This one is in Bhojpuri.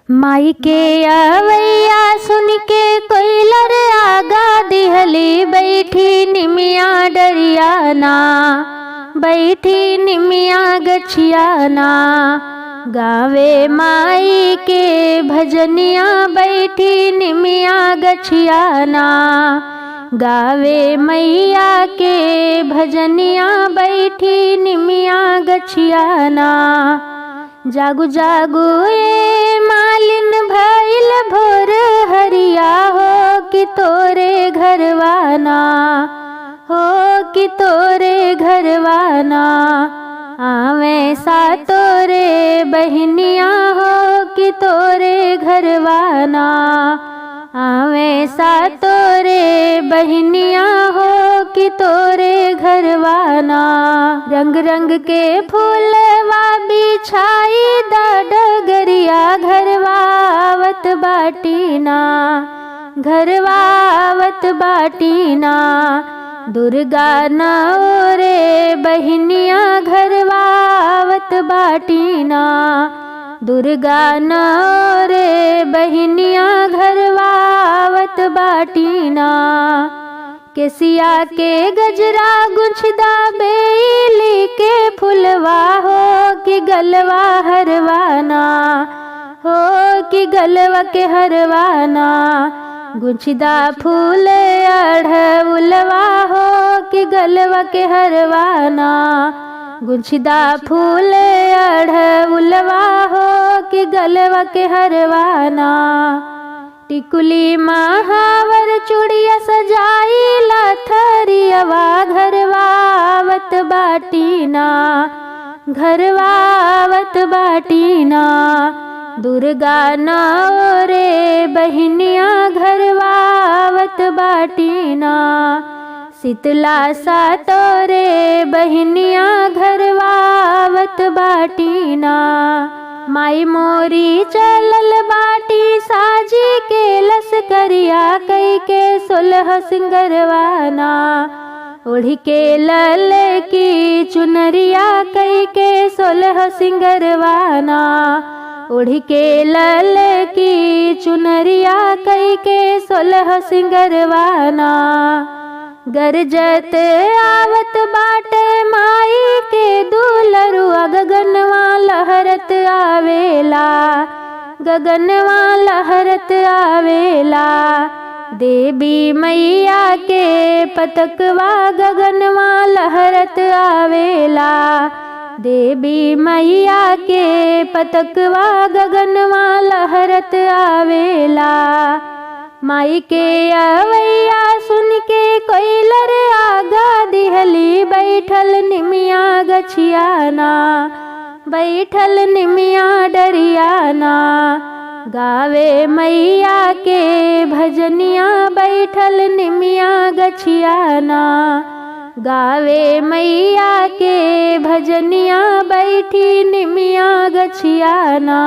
माई के अवैया सुन के कोइलर आगा दिहली बैठी निमिया डरियाना, बैठी निमिया गछियाना। गावे माई के भजनिया बैठी निमिया गछियाना, गावे मैया के भजनिया बैठी निमिया गछियाना। जागु जागु ए मालिन भइल भोर हरिया हो कि तोरे घरवाना, हो कि तोरे घरवाना। आवे सा तोरे बहनिया हो कि तोरे घरवाना, आवे सा तोरे बहनिया हो कि तोरे घरवाना। रंग रंग के फूलवा बिछाई डगरिया घरवावत बाटीना, घरवावत बाटीना। दुर्गा नौरे बहनिया घरवावत बाटीना, दुर्गा नौरे बहनिया घरवावत बाटीना। केसिया के गजरा गुछदा बेली के फुलवा हो कि गलवा हरवाना, हो कि गलवा के हरवाना। गुछदा फूल अढ़उलवा हो कि गलवा के हरवाना, गुछदा फूल अढ़उलवा हो कि गलवा के हरवाना। टिकुली महावर चूड़िया सजाई लथरियवा घरवावत बाटीना, घरवावत बाटीना। दुर्गा नौरे बहनिया घरवावत बाटीना, शीतला सा तोरे बहनिया घरवावत बाटीना। माई मोरी चलल बाटी साजी के लसकरिया कई के सोलह सिंगरवाना। ओढ़ी के लल की चुनरिया कई के सोलह सिंगरवाना, ओढ़ी के लल की चुनरिया कई के सोलह सिंगरवाना। गरजत आवत बाटे माई के दुलरुआ गगनवा लहरत आवेला, गगनवा लहरत आवेला। देवी मैया के पतकवा गगनवा लहरत आवेला, देवी मैया के पतकवा गगनवा लहरत आवेला। माई के अवैया सुन के कोइलर आगा दिहली बैठल निमिया गछियाना, बैठल निमिया डरियाना। गावे मैया के भजनिया बैठल निमिया गछियाना, गावे मैया के भजनिया बैठी निमिया गछियाना।